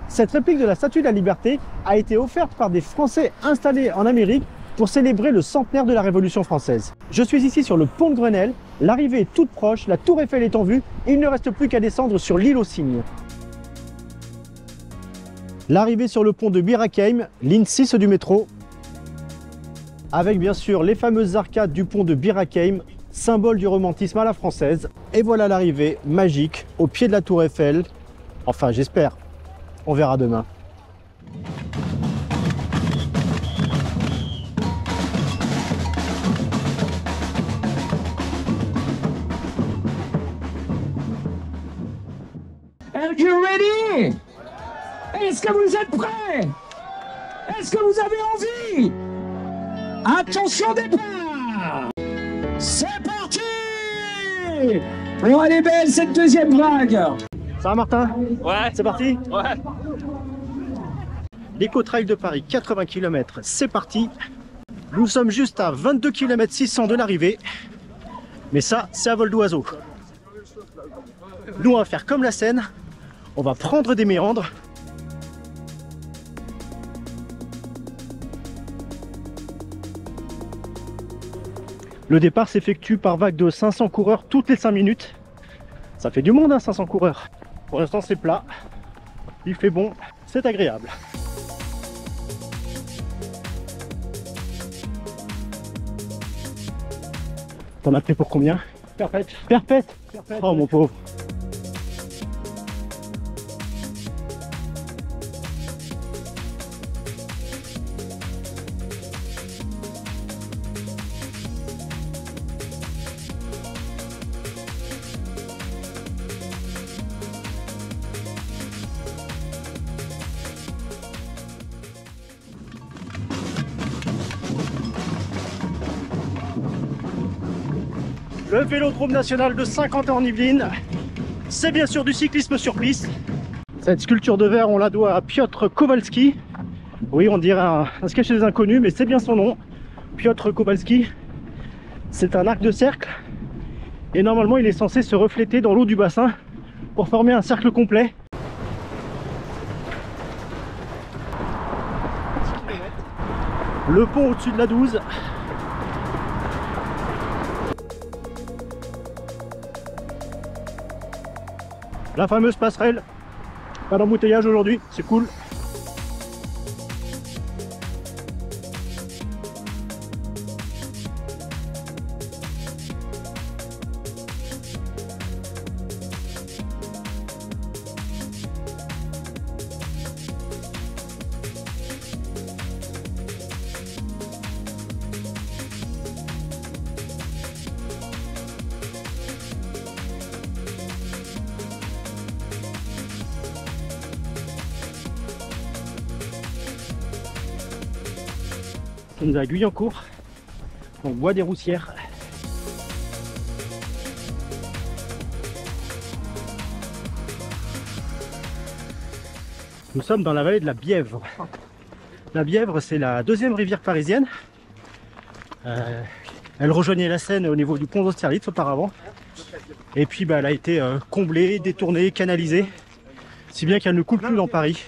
Cette réplique de la Statue de la Liberté a été offerte par des Français installés en Amérique pour célébrer le centenaire de la Révolution française. Je suis ici sur le pont de Grenelle, l'arrivée est toute proche, la tour Eiffel est en vue et il ne reste plus qu'à descendre sur l'île aux Cygnes. L'arrivée sur le pont de Bir Hakeim, ligne 6 du métro, avec bien sûr les fameuses arcades du pont de Bir Hakeim, symbole du romantisme à la française. Et voilà l'arrivée magique au pied de la tour Eiffel, enfin j'espère, on verra demain. Are you ready? Est-ce que vous êtes prêts? Est-ce que vous avez envie? Attention départ! C'est parti! Oh, elle est belle cette deuxième vague! Ça va Martin? Ouais. C'est parti? Ouais. L'Eco-Trail de Paris, 80 km, c'est parti. Nous sommes juste à 22 km 600 de l'arrivée. Mais ça, c'est à vol d'oiseau. Nous, on va faire comme la Seine. On va prendre des méandres. Le départ s'effectue par vague de 500 coureurs toutes les 5 minutes. Ça fait du monde, hein, 500 coureurs. Pour l'instant, c'est plat. Il fait bon, c'est agréable. T'en as pris pour combien? Perpète. Perpète. Oh mon pauvre. Le Vélodrome national de Saint-Quentin-en-Yvelines, c'est bien sûr du cyclisme sur piste. Cette sculpture de verre, on la doit à Piotr Kowalski. Oui, on dirait un sketch des inconnus, mais c'est bien son nom. Piotr Kowalski. C'est un arc de cercle. Et normalement, il est censé se refléter dans l'eau du bassin pour former un cercle complet. Le pont au-dessus de la 12. La fameuse passerelle, pas d'embouteillage aujourd'hui, c'est cool. On est à Guyancourt, on boit des Roussières. Nous sommes dans la vallée de la Bièvre. La Bièvre, c'est la deuxième rivière parisienne. Elle rejoignait la Seine au niveau du pont d'Austerlitz auparavant. Et puis elle a été comblée, détournée, canalisée, si bien qu'elle ne coule plus dans Paris.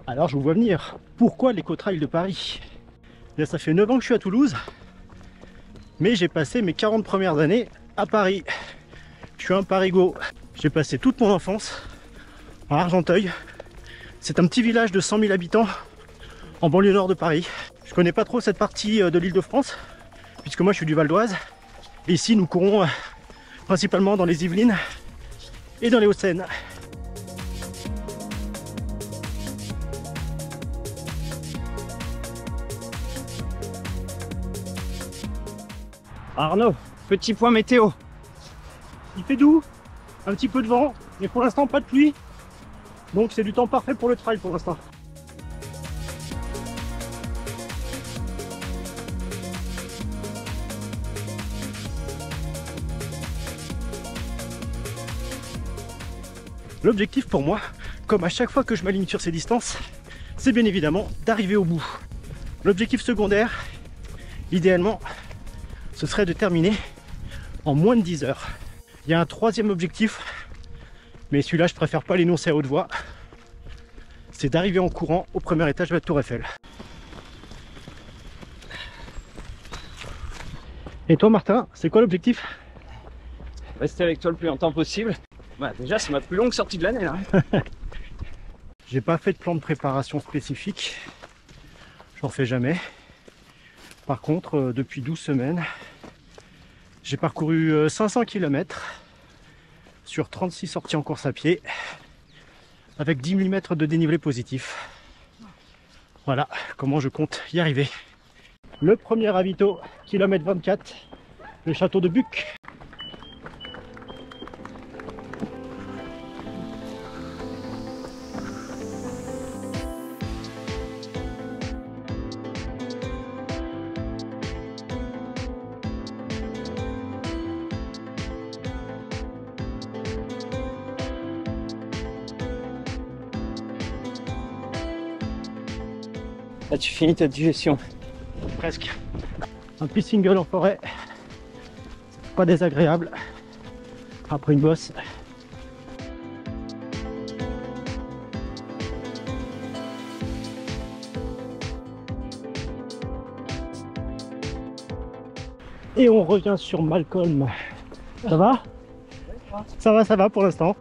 Alors je vous vois venir. Pourquoi l'Eco-Trail de Paris? Bien, ça fait 9 ans que je suis à Toulouse, mais j'ai passé mes 40 premières années à Paris. Je suis un Parigo. J'ai passé toute mon enfance à Argenteuil. C'est un petit village de 100 000 habitants en banlieue nord de Paris. Je connais pas trop cette partie de l'Île-de-France, puisque moi je suis du Val d'Oise. Et ici nous courons principalement dans les Yvelines et dans les Hauts-de-Seine. Arnaud, Petit point météo. il fait doux, un petit peu de vent, mais pour l'instant pas de pluie. Donc c'est du temps parfait pour le trail pour l'instant. L'objectif pour moi, comme à chaque fois que je m'aligne sur ces distances, c'est bien évidemment d'arriver au bout. L'objectif secondaire, idéalement, ce serait de terminer en moins de 10 heures. Il y a un troisième objectif, mais celui-là je préfère pas l'énoncer à haute voix. C'est d'arriver en courant au premier étage de la Tour Eiffel. Et toi Martin, c'est quoi l'objectif? Rester avec toi le plus longtemps possible. Bah, déjà c'est ma plus longue sortie de l'année là. J'ai pas fait de plan de préparation spécifique, j'en fais jamais. Par contre, depuis 12 semaines, j'ai parcouru 500 km sur 36 sorties en course à pied avec 10 000 mètres de dénivelé positif. Voilà comment je compte y arriver. Le premier ravito, kilomètre 24, le château de Buc. Là tu finis ta digestion. Presque. Un petit single en forêt, pas désagréable après une bosse. Et on revient sur Malcolm. Ça va? Ça va pour l'instant.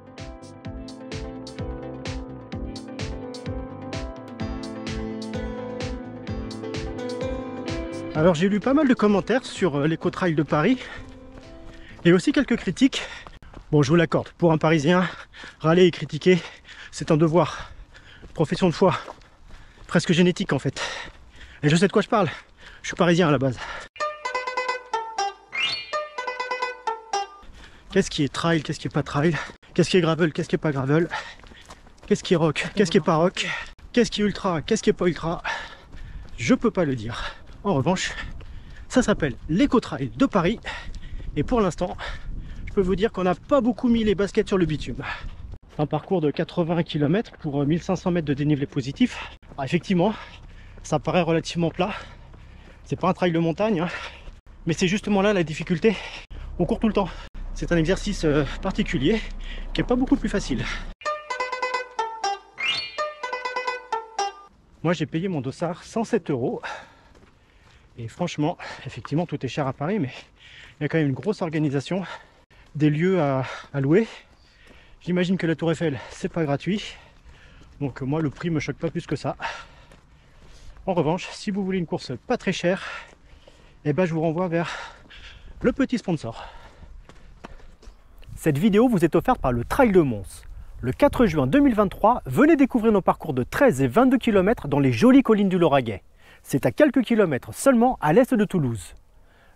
Alors j'ai lu pas mal de commentaires sur l'éco-trail de Paris et aussi quelques critiques. Bon, je vous l'accorde, pour un Parisien, râler et critiquer, c'est un devoir, profession de foi, presque génétique en fait. Et je sais de quoi je parle, je suis parisien à la base. Qu'est-ce qui est trail, qu'est-ce qui est pas trail? Qu'est-ce qui est gravel, qu'est-ce qui est pas gravel? Qu'est-ce qui est rock, qu'est-ce qui est pas rock? Qu'est-ce qui est ultra, qu'est-ce qui est pas ultra? Je peux pas le dire. En revanche, ça s'appelle l'éco-trail de Paris. Et pour l'instant, je peux vous dire qu'on n'a pas beaucoup mis les baskets sur le bitume. C'est un parcours de 80 km pour 1500 mètres de dénivelé positif. Alors effectivement, ça paraît relativement plat. C'est pas un trail de montagne, hein. Mais c'est justement là la difficulté. On court tout le temps. C'est un exercice particulier qui est pas beaucoup plus facile. Moi j'ai payé mon dossard 107 €. Et franchement, effectivement, tout est cher à Paris, mais il y a quand même une grosse organisation, des lieux à louer. J'imagine que la Tour Eiffel, c'est pas gratuit. Donc moi, le prix me choque pas plus que ça. En revanche, si vous voulez une course pas très chère, eh ben, je vous renvoie vers le petit sponsor. Cette vidéo vous est offerte par le Trail de Mons. Le 4 juin 2023, venez découvrir nos parcours de 13 et 22 km dans les jolies collines du Lauragais. C'est à quelques kilomètres seulement à l'est de Toulouse.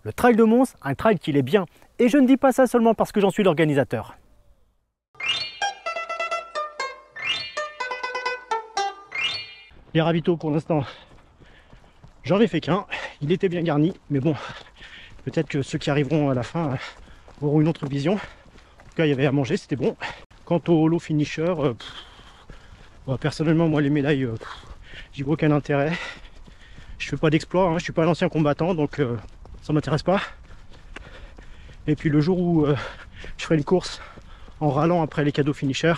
Le Trail de Mons, un trail qu'il est bien, et je ne dis pas ça seulement parce que j'en suis l'organisateur. Les ravitaux pour l'instant, j'en ai fait qu'un, il était bien garni, mais bon, peut-être que ceux qui arriveront à la fin auront une autre vision. En tout cas, il y avait à manger, c'était bon. Quant au holo finisher, personnellement, moi les médailles, j'y vois aucun intérêt. Je fais pas d'exploit, hein, je suis pas un ancien combattant, donc ça m'intéresse pas. Et puis le jour où je ferai une course en râlant après les cadeaux finisher,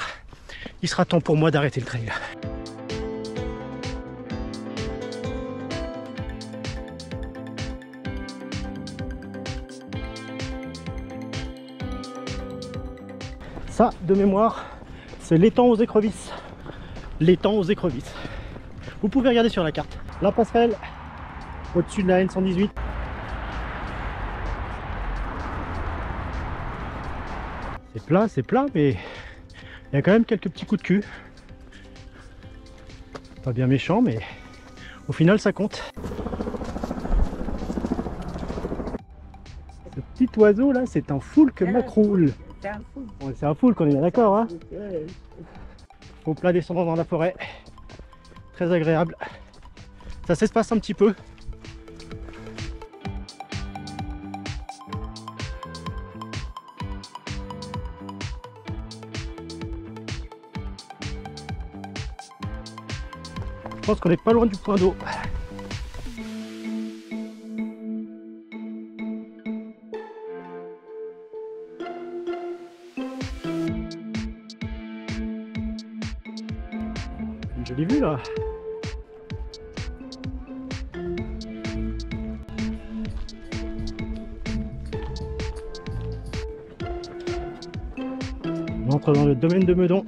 il sera temps pour moi d'arrêter le trail. Ça, de mémoire, c'est l'étang aux écrevisses. L'étang aux écrevisses. Vous pouvez regarder sur la carte. La passerelle, au-dessus de la N118. C'est plat, mais il y a quand même quelques petits coups de cul. Pas bien méchant, mais au final, ça compte. Ce petit oiseau là, c'est un foulque macroule. C'est un foulque, on est bien d'accord, hein? Au plat descendant dans la forêt. Très agréable. Ça s'espace un petit peu. Je pense qu'on n'est pas loin du point d'eau. On entre dans le domaine de Meudon.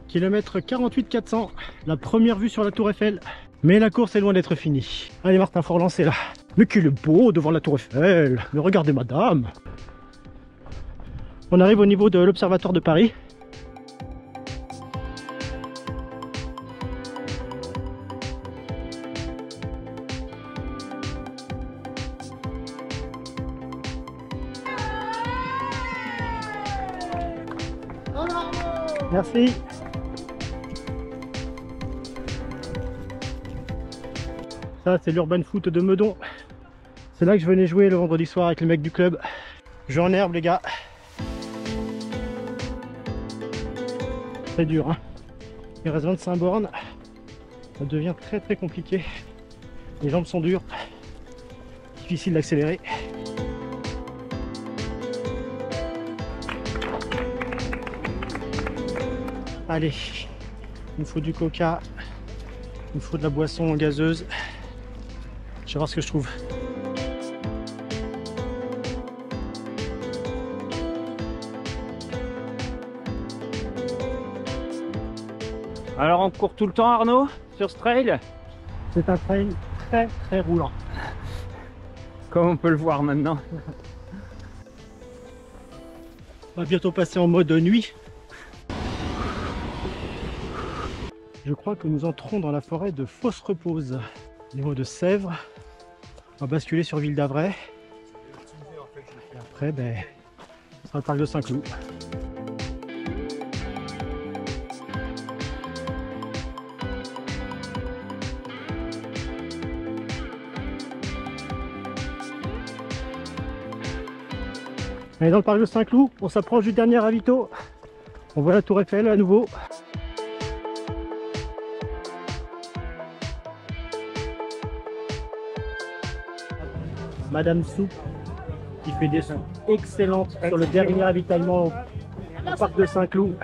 Kilomètre 48 400, la première vue sur la Tour Eiffel. Mais la course est loin d'être finie. Allez Martin, faut relancer là. Mais qu'il est beau devant la Tour Eiffel. Mais regardez madame. On arrive au niveau de l'Observatoire de Paris. Merci. Ça c'est l'Urban Foot de Meudon. C'est là que je venais jouer le vendredi soir avec les mecs du club. Jeu en herbe les gars. C'est dur hein. Il reste 25 bornes. Ça devient très compliqué. Les jambes sont dures. Difficile d'accélérer. Allez, il me faut du coca, il me faut de la boisson gazeuse. Je vais voir ce que je trouve. Alors on court tout le temps Arnaud sur ce trail? C'est un trail très roulant. Comme on peut le voir maintenant. On va bientôt passer en mode nuit. Je crois que nous entrons dans la forêt de Fos-Repose. Au niveau de Sèvres, on va basculer sur Ville d'Avray. Et après, ce sera le parc de Saint-Cloud. Allez, dans le parc de Saint-Cloud, on s'approche du dernier ravito. On voit la Tour Eiffel à nouveau. Madame Soupe qui fait des soupes excellentes sur le dernier ravitaillement au parc de Saint-Cloud.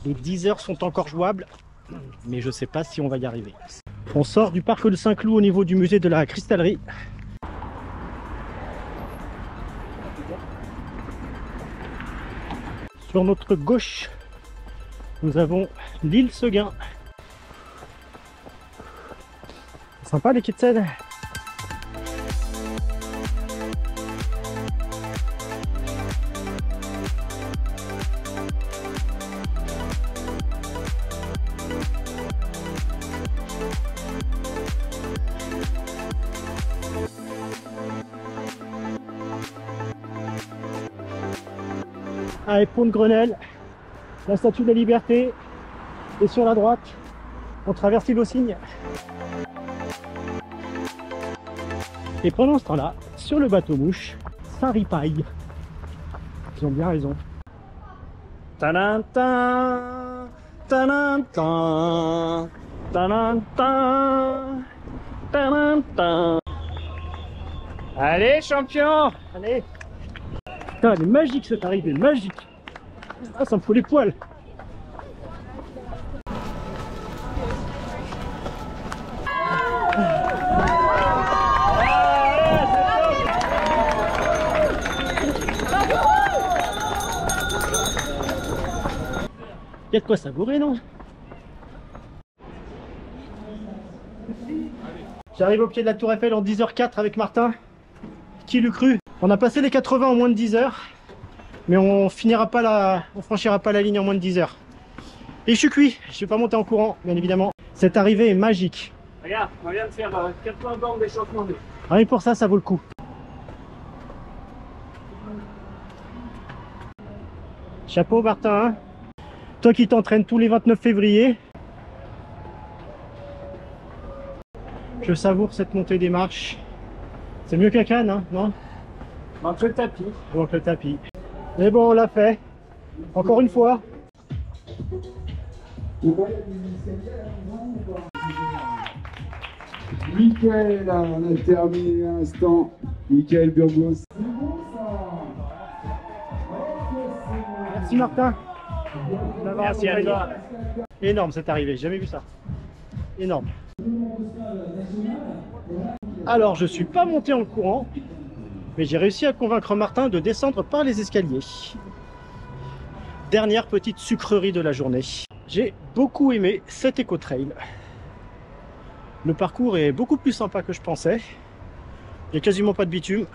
Les 10 heures sont encore jouables, mais je ne sais pas si on va y arriver. On sort du parc de Saint-Cloud au niveau du musée de la cristallerie. Sur notre gauche, nous avons l'île Seguin. Sympa les Kitsen. Allez, pont de Grenelle, la statue de la Liberté, et sur la droite, on traverse l'île aux Cygnes. Et pendant ce temps-là, sur le bateau mouche, ça ripaille. Ils ont bien raison. Ta-da-ta, ta-da-ta, ta-da-ta, ta-da-ta. Allez champion! Allez! Putain, elle est magique cette arrivée, magique! Ah, ça me fout les poils! Il y a de quoi savourer, non? J'arrive au pied de la Tour Eiffel en 10h04 avec Martin. Qui l'eût cru? On a passé les 80 en moins de 10 heures, mais on franchira pas la ligne en moins de 10 heures. Et je suis cuit, je vais pas monter en courant, bien évidemment. Cette arrivée est magique. Regarde, on vient de faire 80 bornes d'échauffement. Rien que pour ça, ça vaut le coup. Chapeau Martin, hein? Toi qui t'entraînes tous les 29 février. Je savoure cette montée des marches. C'est mieux qu'à Cannes, hein, non? Manque le tapis. Donc le tapis. Mais bon, on l'a fait. Encore une fois. Mickaël, on a terminé à l'instant. Mickaël Burgos. Merci Martin. Merci à toi. Énorme cette arrivée, j'ai jamais vu ça. Énorme. Alors, je suis pas monté en courant, mais j'ai réussi à convaincre Martin de descendre par les escaliers. Dernière petite sucrerie de la journée. J'ai beaucoup aimé cet éco-trail. Le parcours est beaucoup plus sympa que je pensais. Il n'y a quasiment pas de bitume.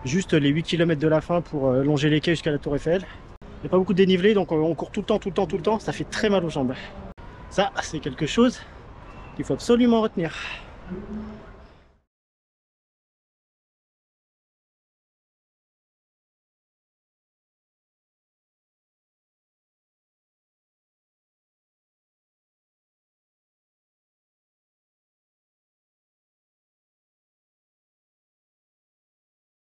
Juste les 8 km de la fin pour longer les quais jusqu'à la Tour Eiffel. Il n'y a pas beaucoup de dénivelé, donc on court tout le temps. Ça fait très mal aux jambes. Ça, c'est quelque chose qu'il faut absolument retenir.